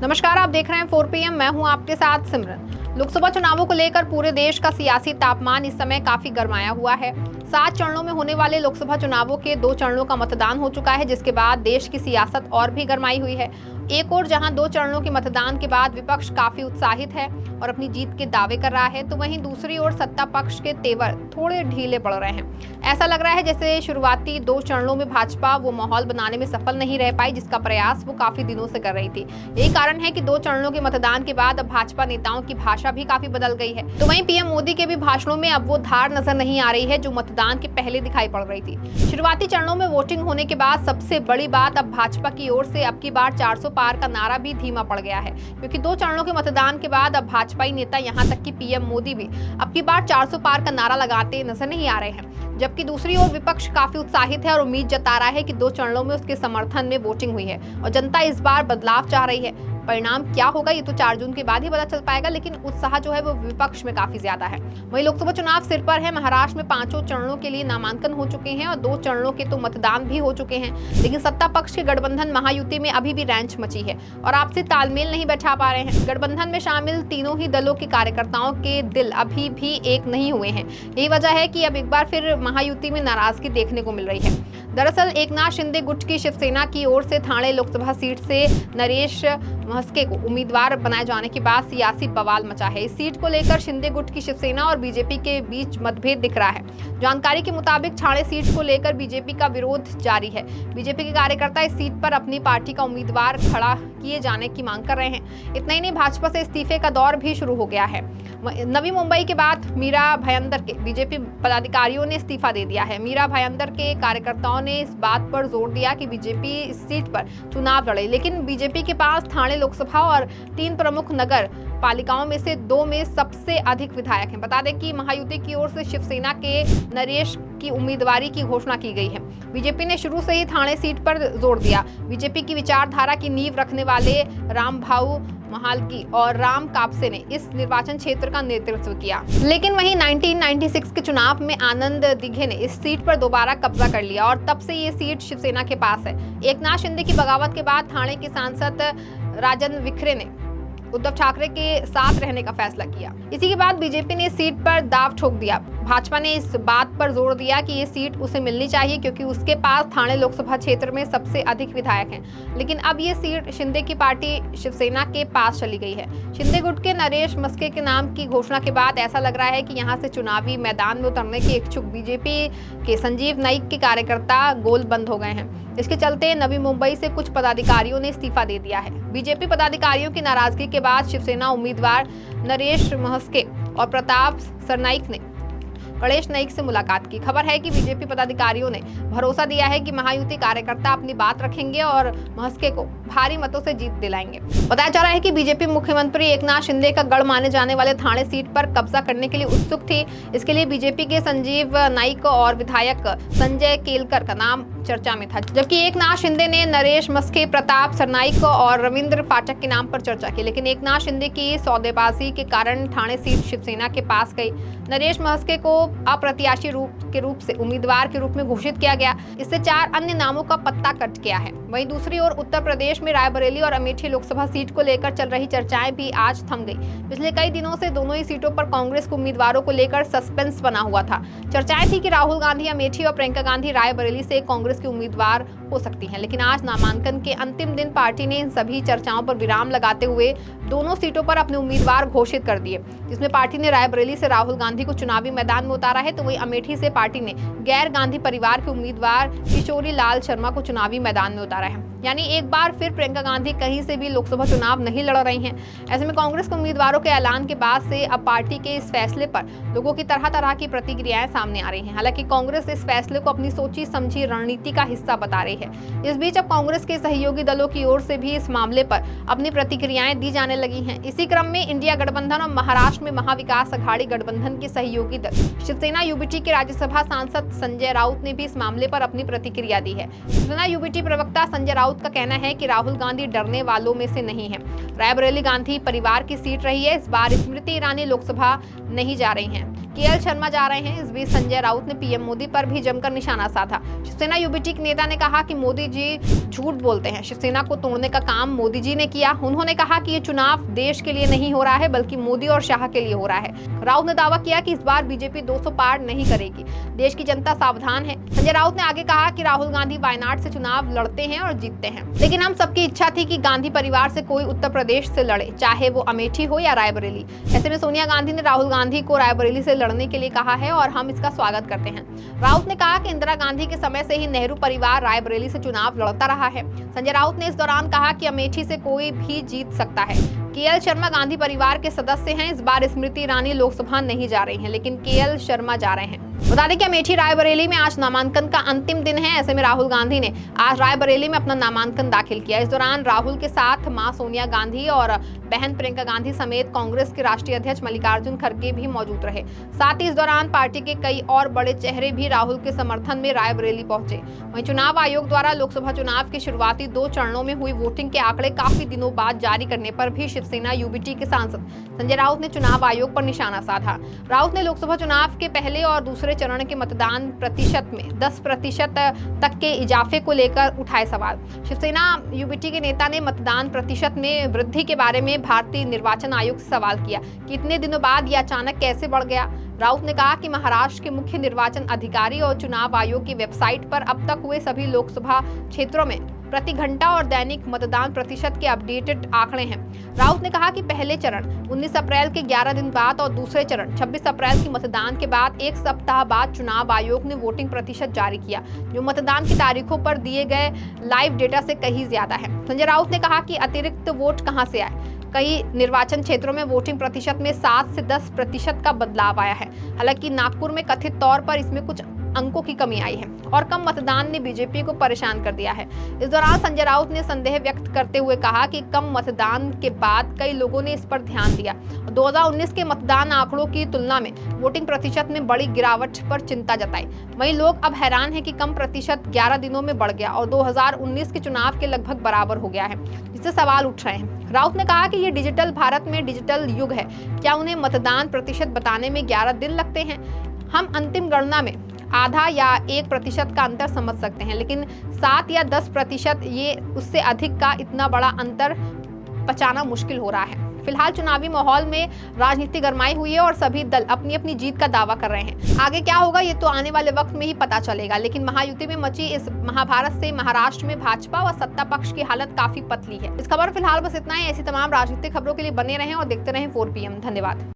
नमस्कार, आप देख रहे हैं 4 PM। मैं हूं आपके साथ सिमरन। लोकसभा चुनावों को लेकर पूरे देश का सियासी तापमान इस समय काफी गरमाया हुआ है। 7 चरणों में होने वाले लोकसभा चुनावों के 2 चरणों का मतदान हो चुका है, जिसके बाद देश की सियासत और भी गरमाई हुई है। एक ओर जहां 2 चरणों के मतदान के बाद विपक्ष काफी उत्साहित है और अपनी जीत के दावे कर रहा है, तो वहीं दूसरी ओर सत्ता पक्ष के तेवर थोड़े ढीले पड़ रहे हैं। ऐसा लग रहा है जैसे शुरुआती 2 चरणों में भाजपा वो माहौल बनाने में सफल नहीं रह पाई, जिसका प्रयास वो काफी दिनों से कर रही थी। यही कारण है कि 2 चरणों के मतदान के बाद अब भाजपा नेताओं की भाषा भी काफी बदल गई है। तो वहीं पीएम मोदी के भी भाषणों में अब वो धार नजर नहीं आ रही है जो मतदान के पहले दिखाई पड़ रही थी। शुरुआती चरणों में वोटिंग होने के बाद सबसे बड़ी बात अब भाजपा की ओर से अब की बार 400 पार का नारा भी धीमा पड़ गया है, क्योंकि 2 चरणों के मतदान के बाद अब भाजपाई नेता यहां तक कि पीएम मोदी भी अब की बार 400 पार का नारा लगाते नजर नहीं आ रहे हैं। जबकि दूसरी ओर विपक्ष काफी उत्साहित है और उम्मीद जता रहा है कि 2 चरणों में उसके समर्थन में वोटिंग हुई है और जनता इस बार बदलाव चाह रही है। परिणाम क्या होगा ये तो 4 जून के बाद ही पता चल पाएगा, लेकिन उत्साह जो है वो विपक्ष में काफी ज्यादा है। वहीं लोकसभा चुनाव सिर पर है। महाराष्ट्र में 5 चरणों के लिए नामांकन हो चुके हैं और 2 चरणों के तो मतदान भी हो चुके हैं, लेकिन सत्ता पक्ष के गठबंधन महायुति में अभी भी रैंच मची है और आपसी तालमेल नहीं बैठा पा रहे हैं। गठबंधन में शामिल तीनों ही दलों के कार्यकर्ताओं के दिल अभी भी एक नहीं हुए हैं। यही वजह है कि अब एक बार फिर महायुति में नाराजगी देखने को मिल रही है। दरअसल एकनाथ शिंदे गुट की शिवसेना की ओर से ठाणे लोकसभा सीट से नरेश महस्के को उम्मीदवार बनाए जाने के बाद सियासी बवाल मचा है। इस सीट को लेकर शिंदे गुट की शिवसेना और बीजेपी के बीच मतभेद दिख रहा है। जानकारी के मुताबिक ठाणे सीट को लेकर बीजेपी का विरोध जारी है। बीजेपी के कार्यकर्ता इस सीट पर अपनी पार्टी का उम्मीदवार खड़ा किए जाने की मांग कर रहे हैं। इतना ही नहीं, भाजपा से इस्तीफे का दौर भी शुरू हो गया है। नवी मुंबई के बाद मीरा भायंदर के बीजेपी पदाधिकारियों ने इस्तीफा दे दिया है। मीरा भायंदर के कार्यकर्ताओं ने इस बात पर जोर दिया कि बीजेपी इस सीट पर चुनाव लड़े, लेकिन बीजेपी के पास ठाणे लोकसभा और 3 प्रमुख नगर पालिकाओं में से 2 में सबसे अधिक विधायक हैं। बता दें कि महायुति की ओर से शिवसेना के नरेश की उम्मीदवारी की घोषणा की गई है। बीजेपी ने शुरू से ही ठाणे सीट पर जोर दिया। बीजेपी की विचारधारा की नींव रखने वाले रामभाऊ महालगी और राम कापसे ने इस निर्वाचन क्षेत्र का नेतृत्व किया, लेकिन वहीं 1996 के चुनाव में आनंद दिघे ने इस सीट पर दोबारा कब्जा कर लिया और तब से ये सीट शिवसेना के पास है। एकनाथ शिंदे की बगावत के बाद ठाणे के सांसद राजन विखरे ने उद्धव ठाकरे के साथ रहने का फैसला किया। इसी के बाद बीजेपी ने इस सीट पर दांव ठोक दिया। भाजपा ने इस बात पर जोर दिया कि ये सीट उसे मिलनी चाहिए क्योंकि उसके पास ठाणे लोकसभा क्षेत्र में सबसे अधिक विधायक हैं। लेकिन अब ये सीट शिंदे की पार्टी शिवसेना के पास चली गई है। शिंदे गुट के नरेश मस्के के नाम की घोषणा के बाद ऐसा लग रहा है कि यहाँ से चुनावी मैदान में उतरने के इच्छुक बीजेपी के संजीव नाइक के कार्यकर्ता गोलबंद हो गए हैं। इसके चलते नवी मुंबई से कुछ पदाधिकारियों ने इस्तीफा दे दिया है। बीजेपी पदाधिकारियों की नाराजगी के बाद शिवसेना उम्मीदवार नरेश महस्के और प्रताप सरनाइक ने गणेश नाइक से मुलाकात की। खबर है कि बीजेपी पदाधिकारियों ने भरोसा दिया है कि महायुति कार्यकर्ता अपनी बात रखेंगे और महस्के को भारी मतों से जीत दिलाएंगे। बताया जा रहा है कि बीजेपी मुख्यमंत्री एकनाथ शिंदे का गढ़ माने जाने वाले ठाणे सीट पर कब्जा करने के लिए उत्सुक थी। इसके लिए बीजेपी के संजीव नाइक और विधायक संजय केलकर का नाम चर्चा में था, जबकि एकनाथ शिंदे ने नरेश मस्के, प्रताप सरनाइक और रविंद्र पाठक के नाम पर चर्चा की। लेकिन एकनाथ शिंदे की सौदेबाजी के कारण ठाणे सीट शिवसेना के पास गई। नरेश महस्के को अप्रत्याशी के रूप से उम्मीदवार के रूप में घोषित किया गया। इससे 4 अन्य नामों का पत्ता कट गया है। वहीं दूसरी ओर उत्तर प्रदेश में रायबरेली और अमेठी लोकसभा सीट को लेकर चल रही चर्चाएं भी आज थम गई। पिछले कई दिनों से दोनों ही सीटों पर कांग्रेस के उम्मीदवारों को लेकर सस्पेंस बना हुआ था। चर्चाएं थी कि राहुल गांधी अमेठी और प्रियंका गांधी रायबरेली से कांग्रेस के उम्मीदवार हो सकती हैं, लेकिन आज नामांकन के अंतिम दिन पार्टी ने इन सभी चर्चाओं पर विराम लगाते हुए दोनों सीटों पर अपने उम्मीदवार घोषित कर दिए, जिसमें पार्टी ने रायबरेली से राहुल गांधी को चुनावी मैदान में उतारा है, तो वहीं अमेठी से पार्टी ने गैर गांधी परिवार के उम्मीदवार किशोरी लाल शर्मा को चुनावी मैदान में उतारा है। यानी एक बार फिर प्रियंका गांधी कहीं से भी लोकसभा चुनाव नहीं लड़ रही हैं। ऐसे में कांग्रेस के उम्मीदवारों के ऐलान के बाद से अब पार्टी के इस फैसले पर लोगों की तरह तरह की प्रतिक्रियाएं सामने आ रही हैं। हालांकि कांग्रेस इस फैसले को अपनी सोची समझी रणनीति का हिस्सा बता रही है। इस बीच अब कांग्रेस के सहयोगी दलों की ओर से भी इस मामले पर अपनी प्रतिक्रियाएं दी जाने लगी हैं। इसी क्रम में इंडिया गठबंधन और महाराष्ट्र में महाविकास अघाड़ी गठबंधन के सहयोगी दल शिवसेना यूबीटी के राज्यसभा सांसद संजय राउत ने भी इस मामले पर अपनी प्रतिक्रिया दी है। शिवसेना यूबीटी प्रवक्ता संजय राउत का कहना है कि राहुल गांधी डरने वालों में से नहीं है। रायबरेली गांधी परिवार की सीट रही है। इस बार स्मृति ईरानी लोकसभा नहीं जा रही हैं। केएल शर्मा जा रहे हैं। इस बीच संजय राउत ने पीएम मोदी पर भी जमकर निशाना साधा। शिवसेना यूबीटी के नेता ने कहा कि मोदी जी झूठ बोलते हैं, शिवसेना को तोड़ने का काम मोदी जी ने किया। उन्होंने कहा कि ये चुनाव देश के लिए नहीं हो रहा है बल्कि मोदी और शाह के लिए हो रहा है। राउत ने दावा किया कि इस बार बीजेपी 200 पार नहीं करेगी, देश की जनता सावधान है। संजय राउत ने आगे कहा कि राहुल गांधी वायनाड से चुनाव लड़ते हैं और जीतते हैं, लेकिन हम सबकी इच्छा थी कि गांधी परिवार से कोई उत्तर प्रदेश से लड़े, चाहे वो अमेठी हो या रायबरेली। ऐसे में सोनिया गांधी ने राहुल गांधी को रायबरेली से लड़ने के लिए कहा है और हम इसका स्वागत करते हैं। राउत ने कहा कि इंदिरा गांधी के समय से ही नेहरू परिवार रायबरेली से चुनाव लड़ता रहा है। संजय राउत ने इस दौरान कहा कि अमेठी से कोई भी जीत सकता है। केएल शर्मा गांधी परिवार के सदस्य हैं। इस बार स्मृति ईरानी लोकसभा नहीं जा रही हैं, लेकिन केएल शर्मा जा रहे हैं। बता दें कि अमेठी रायबरेली में आज नामांकन का अंतिम दिन है। ऐसे में राहुल गांधी ने आज रायबरेली में अपना नामांकन दाखिल किया। इस दौरान राहुल के साथ मां सोनिया गांधी और बहन प्रियंका गांधी समेत कांग्रेस के राष्ट्रीय अध्यक्ष मल्लिकार्जुन खड़गे भी मौजूद रहे। साथ ही इस दौरान पार्टी के कई और बड़े चेहरे भी राहुल के समर्थन में रायबरेली पहुंचे। वहीं चुनाव आयोग द्वारा लोकसभा चुनाव के शुरुआती 2 चरणों में हुई वोटिंग के आंकड़े काफी दिनों बाद जारी करने पर भी शिवसेना यूबीटी के सांसद संजय राउत ने चुनाव आयोग पर निशाना साधा। राउत ने लोकसभा चुनाव के पहले और दूसरे चरण के मतदान प्रतिशत में 10% तक के इजाफे को लेकर उठाए सवाल। शिवसेना यूबीटी के नेता ने मतदान प्रतिशत में वृद्धि के बारे में भारतीय निर्वाचन आयोग से सवाल किया कि इतने दिनों बाद यह अचानक कैसे बढ़ गया। राउत ने कहा कि महाराष्ट्र के मुख्य निर्वाचन अधिकारी और चुनाव आयोग की वेबसाइट पर अब तक हुए सभी लोकसभा क्षेत्रों में प्रति घंटा और दैनिक मतदान प्रतिशत के अपडेटेड आंकड़े हैं। राउत ने कहा कि पहले चरण 19 अप्रैल के 11 दिन बाद और दूसरे चरण 26 अप्रैल की मतदान के बाद 1 सप्ताह बाद चुनाव आयोग ने वोटिंग प्रतिशत जारी किया, जो मतदान की तारीखों पर दिए गए लाइव डेटा से कहीं ज्यादा है। संजय राउत ने कहा कि अतिरिक्त वोट कहां से आए। कई निर्वाचन क्षेत्रों में वोटिंग प्रतिशत में 7 से 10% का बदलाव आया है। हालांकि नागपुर में कथित तौर पर इसमें कुछ अंकों की कमी आई है और कम मतदान ने बीजेपी को परेशान कर दिया है। इस दौरान संजय राउत ने संदेह व्यक्त करते हुए कहा कि कम मतदान के बाद कई लोगों ने इस पर ध्यान दिया। 2019 के मतदान आंकड़ों की तुलना में वोटिंग प्रतिशत में बड़ी गिरावट पर चिंता जताई। वहीं लोग अब हैरान हैं कि कम प्रतिशत 11 दिनों में बढ़ गया और 2019 के चुनाव के लगभग बराबर हो गया है, जिससे सवाल उठ रहे हैं। राउत ने कहा कि ये डिजिटल भारत में डिजिटल युग है, क्या उन्हें मतदान प्रतिशत बताने में 11 दिन लगते हैं? हम अंतिम गणना में आधा या 1% का अंतर समझ सकते हैं, लेकिन 7 या 10% ये उससे अधिक का इतना बड़ा अंतर पचाना मुश्किल हो रहा है। फिलहाल चुनावी माहौल में राजनीति गरमाई हुई है और सभी दल अपनी अपनी जीत का दावा कर रहे हैं। आगे क्या होगा ये तो आने वाले वक्त में ही पता चलेगा, लेकिन महायुति में मची इस महाभारत से महाराष्ट्र में भाजपा व सत्ता पक्ष की हालत काफी पतली है। इस खबर फिलहाल बस इतना ही। ऐसी तमाम राजनीतिक खबरों के लिए बने रहें और देखते रहें 4 PM। धन्यवाद।